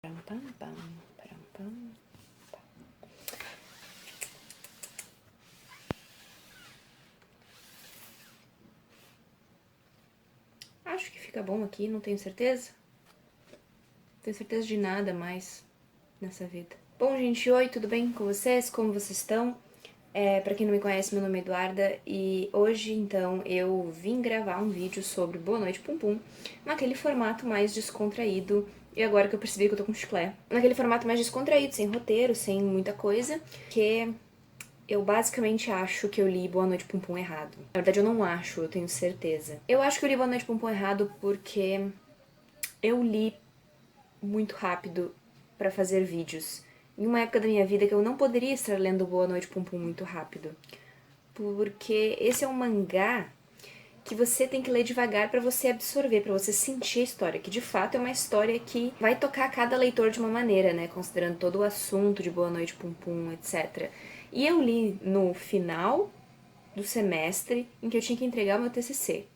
Pam, pam, pam, pam, pam. Acho que fica bom aqui, não tenho certeza. Não tenho certeza de nada mais nessa vida. Bom, gente, oi, tudo bem com vocês? Como vocês estão? Pra quem não me conhece, meu nome é Eduarda e hoje, então, eu vim gravar um vídeo sobre Boa Noite Pum Pum, naquele formato mais descontraído, e agora que eu percebi que eu tô com chiclete, naquele formato mais descontraído, sem roteiro, sem muita coisa, que eu basicamente acho que eu li Boa Noite Pum Pum errado. Na verdade, eu não acho, eu tenho certeza. Eu acho que eu li Boa Noite Pum Pum errado porque eu li muito rápido pra fazer vídeos. Em uma época da minha vida que eu não poderia estar lendo Boa Noite Pum Pum muito rápido. Porque esse é um mangá que você tem que ler devagar pra você absorver, pra você sentir a história, que de fato é uma história que vai tocar cada leitor de uma maneira, né, considerando todo o assunto de Boa Noite Pum Pum, etc. E eu li no final do semestre em que eu tinha que entregar o meu TCC.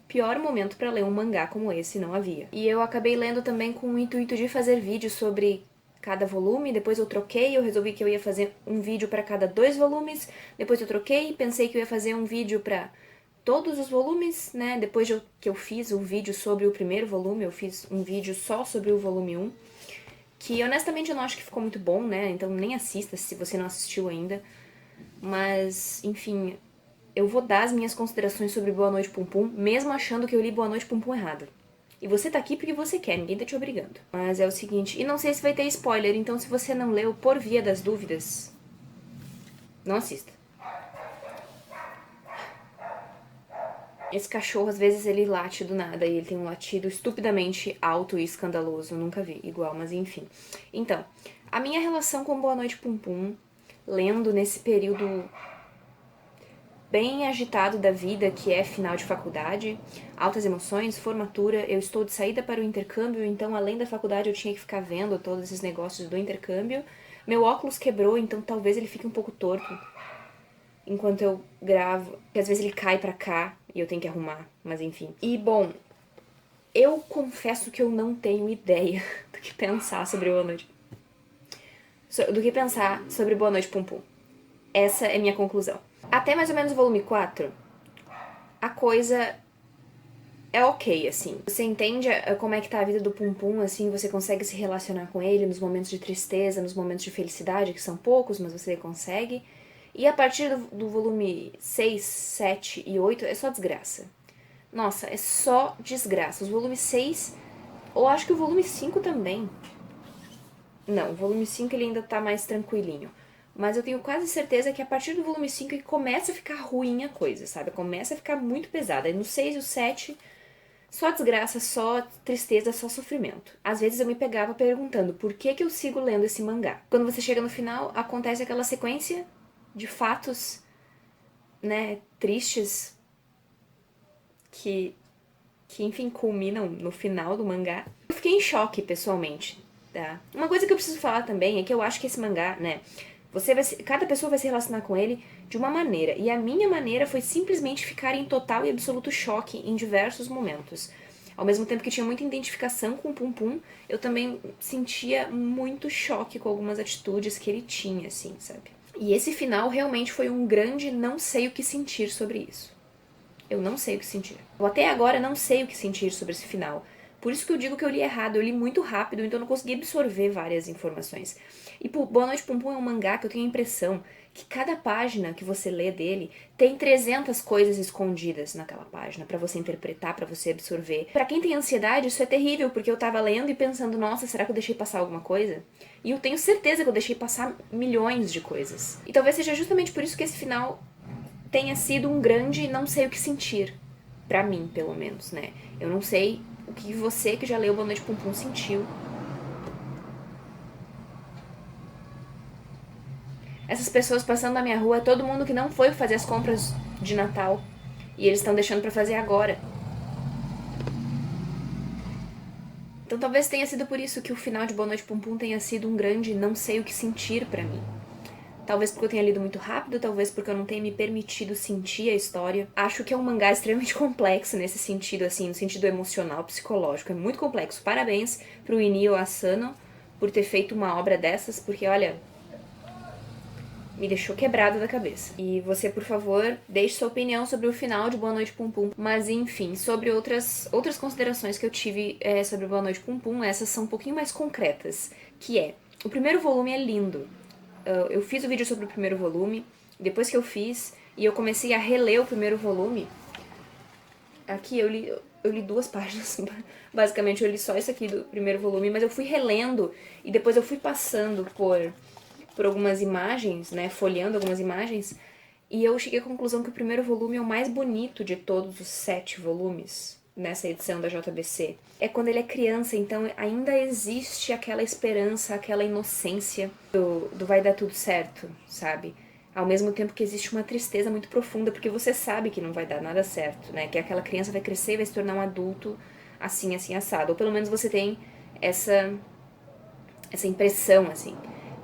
Pior momento pra ler um mangá como esse não havia. E eu acabei lendo também com o intuito de fazer vídeos sobre cada volume, depois eu troquei, eu resolvi que eu ia fazer um vídeo pra cada 2 volumes, depois eu troquei, pensei que eu ia fazer um vídeo pra todos os volumes, né? Depois que eu fiz o vídeo sobre o primeiro volume, eu fiz um vídeo só sobre o volume 1, que honestamente eu não acho que ficou muito bom, né? Então nem assista se você não assistiu ainda. Mas, enfim, eu vou dar as minhas considerações sobre Boa Noite Pum Pum, mesmo achando que eu li Boa Noite Pum Pum errado. E você tá aqui porque você quer, ninguém tá te obrigando. Mas é o seguinte, e não sei se vai ter spoiler, então se você não leu, por via das dúvidas, não assista. Esse cachorro, às vezes, ele late do nada e ele tem um latido estupidamente alto e escandaloso. Nunca vi igual, mas enfim. Então, a minha relação com Boa Noite Pum Pum, lendo nesse período bem agitado da vida, que é final de faculdade, altas emoções, formatura, eu estou de saída para o intercâmbio, então além da faculdade eu tinha que ficar vendo todos esses negócios do intercâmbio. Meu óculos quebrou, então talvez ele fique um pouco torto enquanto eu gravo, porque às vezes ele cai pra cá e eu tenho que arrumar, mas enfim. E bom, eu confesso que eu não tenho ideia do que pensar sobre Boa Noite. Do que pensar sobre Boa Noite Pum Pum. Essa é minha conclusão. Até mais ou menos o volume 4, a coisa é ok, assim. Você entende como é que tá a vida do Pum Pum, assim, você consegue se relacionar com ele nos momentos de tristeza, nos momentos de felicidade, que são poucos, mas você consegue. E a partir do volume 6, 7 e 8 é só desgraça. Nossa, é só desgraça. Os volumes 6, ou acho que o volume 5 também. Não, o volume 5 ele ainda tá mais tranquilinho. Mas eu tenho quase certeza que a partir do volume 5 que começa a ficar ruim a coisa, sabe? Começa a ficar muito pesada. E no 6 e o 7, só desgraça, só tristeza, só sofrimento. Às vezes eu me pegava perguntando por que eu sigo lendo esse mangá. Quando você chega no final, acontece aquela sequência de fatos, né, tristes que enfim, culminam no final do mangá. Eu fiquei em choque, pessoalmente, tá? Uma coisa que eu preciso falar também é que eu acho que esse mangá, né, cada pessoa vai se relacionar com ele de uma maneira, e a minha maneira foi simplesmente ficar em total e absoluto choque em diversos momentos. Ao mesmo tempo que tinha muita identificação com o Pum Pum, eu também sentia muito choque com algumas atitudes que ele tinha, assim, sabe? E esse final realmente foi um grande não sei o que sentir sobre isso. Eu não sei o que sentir. Eu até agora não sei o que sentir sobre esse final. Por isso que eu digo que eu li errado. Eu li muito rápido, então eu não consegui absorver várias informações. E Boa Noite Pum Pum é um mangá que eu tenho a impressão que cada página que você lê dele tem 300 coisas escondidas naquela página pra você interpretar, pra você absorver. Pra quem tem ansiedade, isso é terrível, porque eu tava lendo e pensando, nossa, será que eu deixei passar alguma coisa? E eu tenho certeza que eu deixei passar milhões de coisas. E talvez seja justamente por isso que esse final tenha sido um grande não sei o que sentir. Pra mim, pelo menos, né? Eu não sei o que você que já leu Boa Noite Pum Pum sentiu. Essas pessoas passando na minha rua, todo mundo que não foi fazer as compras de Natal. E eles estão deixando pra fazer agora. Então talvez tenha sido por isso que o final de Boa Noite Pum Pum tenha sido um grande não sei o que sentir pra mim. Talvez porque eu tenha lido muito rápido, talvez porque eu não tenha me permitido sentir a história. Acho que é um mangá extremamente complexo nesse sentido, assim, no sentido emocional, psicológico. É muito complexo. Parabéns pro Inio Asano por ter feito uma obra dessas, porque, olha, me deixou quebrada da cabeça. E você, por favor, deixe sua opinião sobre o final de Boa Noite Pum Pum. Mas, enfim, sobre outras considerações que eu tive sobre Boa Noite Pum Pum, essas são um pouquinho mais concretas, que é, o primeiro volume é lindo. Eu fiz o vídeo sobre o primeiro volume, depois que eu fiz, e eu comecei a reler o primeiro volume, aqui eu li 2 páginas, basicamente eu li só isso aqui do primeiro volume, mas eu fui relendo, e depois eu fui passando por algumas imagens, né, folheando algumas imagens, e eu cheguei à conclusão que o primeiro volume é o mais bonito de todos os 7 volumes nessa edição da JBC. É quando ele é criança, então ainda existe aquela esperança, aquela inocência do vai dar tudo certo, sabe? Ao mesmo tempo que existe uma tristeza muito profunda, porque você sabe que não vai dar nada certo, né? Que aquela criança vai crescer e vai se tornar um adulto assim, assim, assado. Ou pelo menos você tem essa impressão, assim.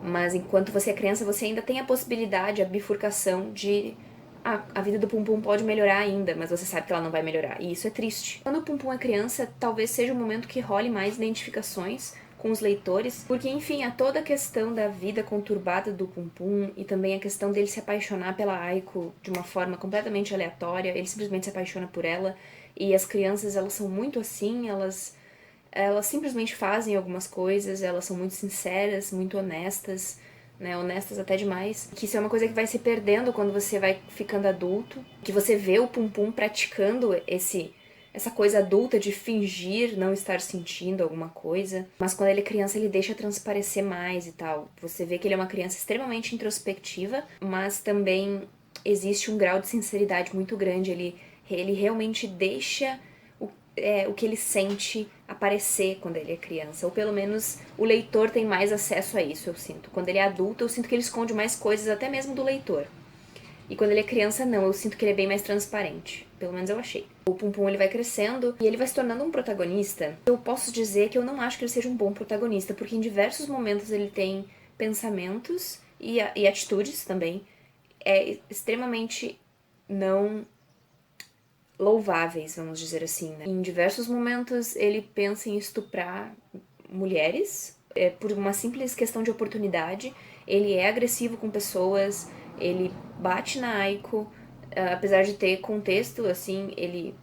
Mas enquanto você é criança, você ainda tem a possibilidade, a bifurcação de a vida do Pum Pum pode melhorar ainda, mas você sabe que ela não vai melhorar. E isso é triste. Quando o Pum Pum é criança, talvez seja o momento que role mais identificações com os leitores, porque, enfim, há toda a questão da vida conturbada do Pum Pum e também a questão dele se apaixonar pela Aiko de uma forma completamente aleatória, ele simplesmente se apaixona por ela, e as crianças, elas são muito assim, elas simplesmente fazem algumas coisas, elas são muito sinceras, muito honestas, né, honestas até demais. Que isso é uma coisa que vai se perdendo quando você vai ficando adulto, que você vê o Pum Pum praticando essa coisa adulta de fingir não estar sentindo alguma coisa, mas quando ele é criança ele deixa transparecer mais e tal. Você vê que ele é uma criança extremamente introspectiva, mas também existe um grau de sinceridade muito grande, ele realmente deixa o que ele sente aparecer quando ele é criança. Ou pelo menos o leitor tem mais acesso a isso, eu sinto. Quando ele é adulto, eu sinto que ele esconde mais coisas até mesmo do leitor. E quando ele é criança, não, eu sinto que ele é bem mais transparente. Pelo menos eu achei. O Pum Pum ele vai crescendo e ele vai se tornando um protagonista. Eu posso dizer que eu não acho que ele seja um bom protagonista, porque em diversos momentos ele tem pensamentos e atitudes também extremamente não louváveis, vamos dizer assim, né? Em diversos momentos ele pensa em estuprar mulheres por uma simples questão de oportunidade. Ele é agressivo com pessoas, ele bate na Aiko, apesar de ter contexto, assim, ele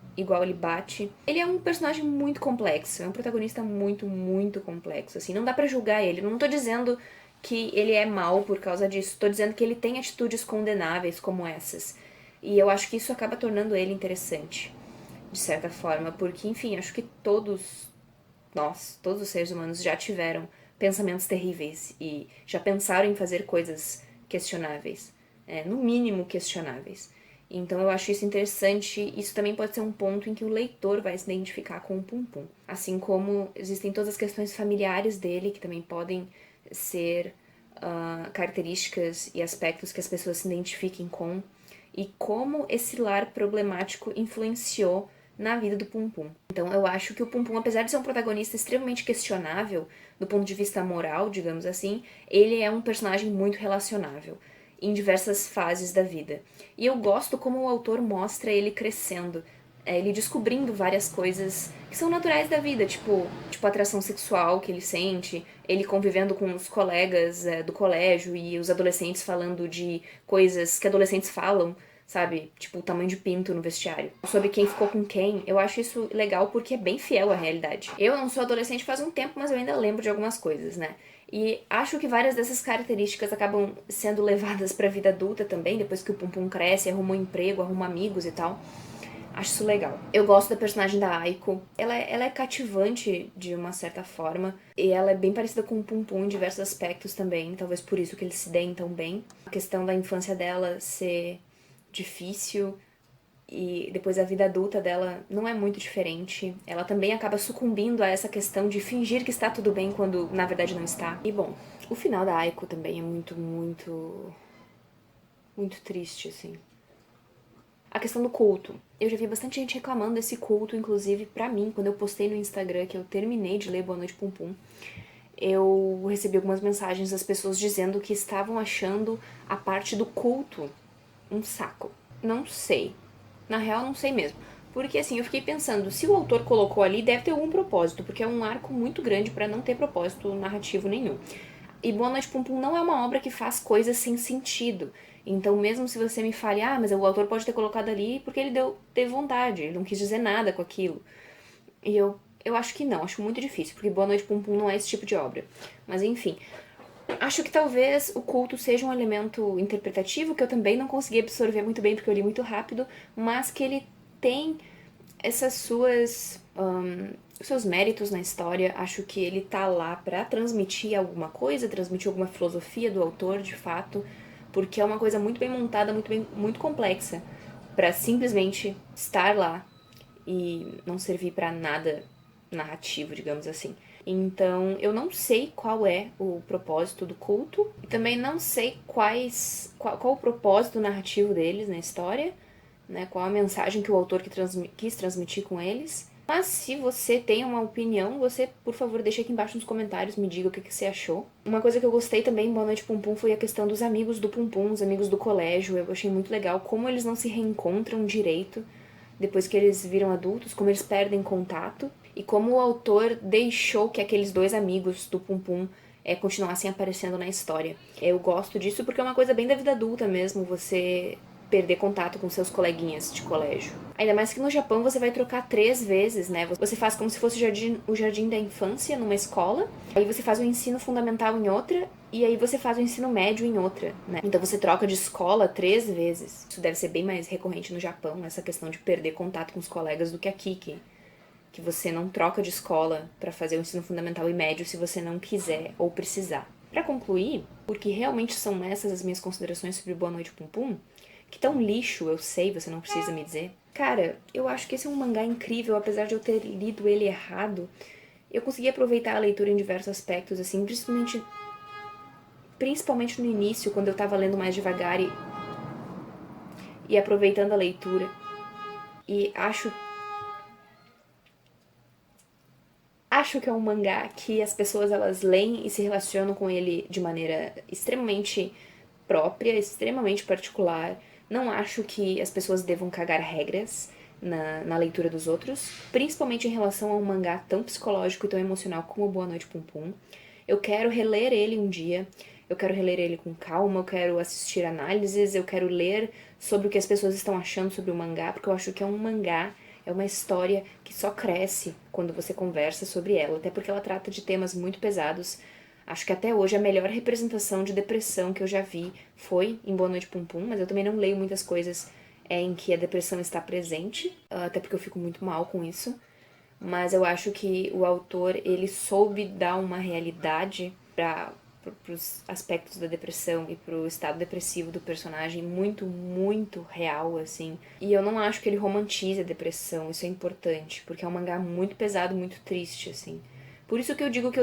bate. Ele é um personagem muito complexo, é um protagonista muito, muito complexo, assim, não dá pra julgar ele. Não tô dizendo que ele é mau por causa disso, tô dizendo que ele tem atitudes condenáveis como essas. E eu acho que isso acaba tornando ele interessante, de certa forma, porque, enfim, acho que todos nós, todos os seres humanos já tiveram pensamentos terríveis e já pensaram em fazer coisas questionáveis, no mínimo questionáveis. Então eu acho isso interessante. Isso também pode ser um ponto em que o leitor vai se identificar com o Pum Pum. Assim como existem todas as questões familiares dele, que também podem ser características e aspectos que as pessoas se identifiquem com, e como esse lar problemático influenciou na vida do Pum Pum. Então eu acho que o Pum Pum, apesar de ser um protagonista extremamente questionável do ponto de vista moral, digamos assim, ele é um personagem muito relacionável em diversas fases da vida. E eu gosto como o autor mostra ele crescendo, ele descobrindo várias coisas que são naturais da vida, tipo a atração sexual que ele sente, ele convivendo com os colegas do colégio e os adolescentes falando de coisas que adolescentes falam, sabe? Tipo, o tamanho de pinto no vestiário. Sobre quem ficou com quem. Eu acho isso legal porque é bem fiel à realidade. Eu não sou adolescente faz um tempo, mas eu ainda lembro de algumas coisas, né? E acho que várias dessas características acabam sendo levadas pra vida adulta também, depois que o Pum Pum cresce, arruma um emprego, arruma amigos e tal. Acho isso legal. Eu gosto da personagem da Aiko. Ela é cativante de uma certa forma. E ela é bem parecida com o Pum Pum em diversos aspectos também. Talvez por isso que eles se deem tão bem. A questão da infância dela ser difícil e depois a vida adulta dela não é muito diferente. Ela também acaba sucumbindo a essa questão de fingir que está tudo bem quando na verdade não está. E bom, o final da Aiko também é muito, muito, muito triste, assim. A questão do culto. Eu já vi bastante gente reclamando desse culto, inclusive pra mim, quando eu postei no Instagram que eu terminei de ler Boa Noite Pum Pum. eu recebi algumas mensagens das pessoas dizendo que estavam achando a parte do culto um saco. Não sei. Na real, não sei mesmo. Porque assim, eu fiquei pensando, se o autor colocou ali, deve ter algum propósito, porque é um arco muito grande pra não ter propósito narrativo nenhum. E Boa Noite Pum Pum não é uma obra que faz coisas sem sentido. Então, mesmo se você me fale, mas o autor pode ter colocado ali porque ele teve vontade, ele não quis dizer nada com aquilo. E eu acho que não, acho muito difícil, porque Boa Noite Pum Pum não é esse tipo de obra. Mas enfim, acho que talvez o culto seja um elemento interpretativo que eu também não consegui absorver muito bem porque eu li muito rápido, mas que ele tem essas seus méritos na história. Acho que ele tá lá pra transmitir alguma coisa, transmitir alguma filosofia do autor, de fato, porque é uma coisa muito bem montada, muito complexa, pra simplesmente estar lá e não servir pra nada narrativo, digamos assim. Então, eu não sei qual é o propósito do culto e também não sei qual o propósito narrativo deles na história, né? Qual a mensagem que o autor quis transmitir com eles. Mas se você tem uma opinião, você, por favor, deixa aqui embaixo nos comentários, me diga o que você achou. Uma coisa que eu gostei também em Boa Noite Pum Pum foi a questão dos amigos do Pum Pum, os amigos do colégio. Eu achei muito legal como eles não se reencontram direito depois que eles viram adultos, como eles perdem contato e como o autor deixou que aqueles dois amigos do Pum Pum continuassem aparecendo na história. Eu gosto disso porque é uma coisa bem da vida adulta mesmo, você perder contato com seus coleguinhas de colégio. Ainda mais que no Japão você vai trocar 3 vezes, né? Você faz como se fosse o jardim da infância numa escola, aí você faz o ensino fundamental em outra, e aí você faz o ensino médio em outra, né? Então você troca de escola 3 vezes. Isso deve ser bem mais recorrente no Japão, essa questão de perder contato com os colegas do que aqui, que você não troca de escola pra fazer o ensino fundamental e médio se você não quiser ou precisar. Pra concluir, porque realmente são essas as minhas considerações sobre Boa Noite Pum Pum, que tão lixo, eu sei, você não precisa me dizer. Cara, eu acho que esse é um mangá incrível, apesar de eu ter lido ele errado. Eu consegui aproveitar a leitura em diversos aspectos, assim, principalmente no início, quando eu tava lendo mais devagar e aproveitando a leitura. E acho que é um mangá que as pessoas elas leem e se relacionam com ele de maneira extremamente própria, extremamente particular. Não acho que as pessoas devam cagar regras na leitura dos outros, principalmente em relação a um mangá tão psicológico e tão emocional como Boa Noite Pum Pum. Eu quero reler ele um dia, eu quero reler ele com calma, eu quero assistir análises, eu quero ler sobre o que as pessoas estão achando sobre o mangá, porque eu acho que é um mangá, é uma história que só cresce quando você conversa sobre ela, até porque ela trata de temas muito pesados. Acho que até hoje a melhor representação de depressão que eu já vi foi em Boa Noite Pum Pum, mas eu também não leio muitas coisas em que a depressão está presente, até porque eu fico muito mal com isso. Mas eu acho que o autor, ele soube dar uma realidade para os aspectos da depressão e pro estado depressivo do personagem muito, muito real, assim. E eu não acho que ele romantize a depressão, isso é importante, porque é um mangá muito pesado, muito triste, assim. Por isso que eu digo que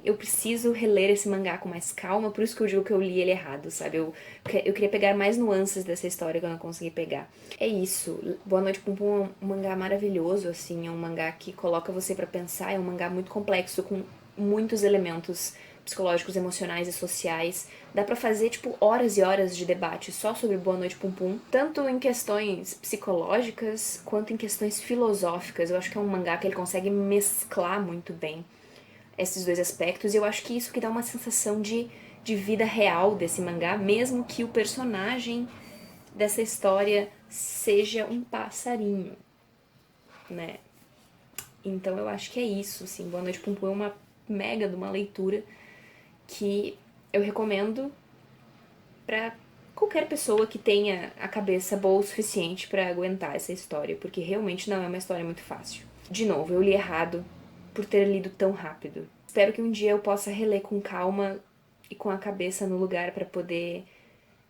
eu preciso reler esse mangá com mais calma, por isso que eu digo que eu li ele errado, sabe? Eu queria pegar mais nuances dessa história que eu não consegui pegar. É isso. Boa Noite Pum Pum é um mangá maravilhoso, assim, é um mangá que coloca você pra pensar, é um mangá muito complexo, com muitos elementos psicológicos, emocionais e sociais. Dá pra fazer, tipo, horas e horas de debate só sobre Boa Noite Pum Pum, tanto em questões psicológicas quanto em questões filosóficas. Eu acho que é um mangá que ele consegue mesclar muito bem esses dois aspectos, e eu acho que isso que dá uma sensação de vida real desse mangá, mesmo que o personagem dessa história seja um passarinho, né? Então eu acho que é isso, assim, Boa Noite Pum Pum é uma mega de uma leitura que eu recomendo pra qualquer pessoa que tenha a cabeça boa o suficiente pra aguentar essa história, porque realmente não é uma história muito fácil. De novo, eu li errado por ter lido tão rápido. Espero que um dia eu possa reler com calma e com a cabeça no lugar pra poder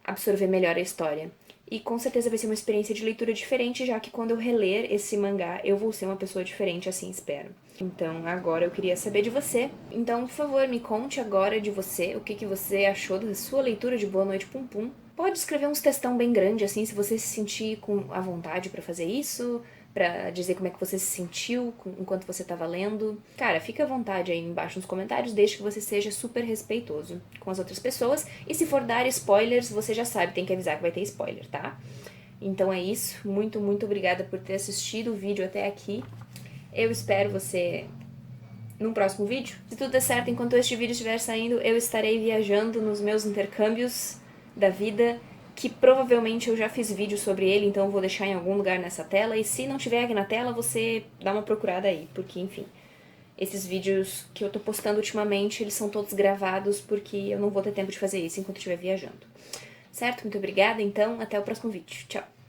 absorver melhor a história. E com certeza vai ser uma experiência de leitura diferente, já que quando eu reler esse mangá, eu vou ser uma pessoa diferente, assim espero. Então agora eu queria saber de você. Então, por favor, me conte agora de você, o que você achou da sua leitura de Boa Noite Pum Pum. Pode escrever uns textão bem grande, assim, se você se sentir com a vontade pra fazer isso. pra dizer como é que você se sentiu enquanto você tava lendo. Cara, fica à vontade aí embaixo nos comentários, desde que você seja super respeitoso com as outras pessoas. E se for dar spoilers, você já sabe, tem que avisar que vai ter spoiler, tá? Então é isso. Muito, muito obrigada por ter assistido o vídeo até aqui. Eu espero você num próximo vídeo. Se tudo der certo, enquanto este vídeo estiver saindo, eu estarei viajando nos meus intercâmbios da vida, que provavelmente eu já fiz vídeo sobre ele, então eu vou deixar em algum lugar nessa tela. E se não tiver aqui na tela, você dá uma procurada aí, porque, enfim, esses vídeos que eu tô postando ultimamente, eles são todos gravados, porque eu não vou ter tempo de fazer isso enquanto eu estiver viajando. Certo? Muito obrigada, então, até o próximo vídeo. Tchau!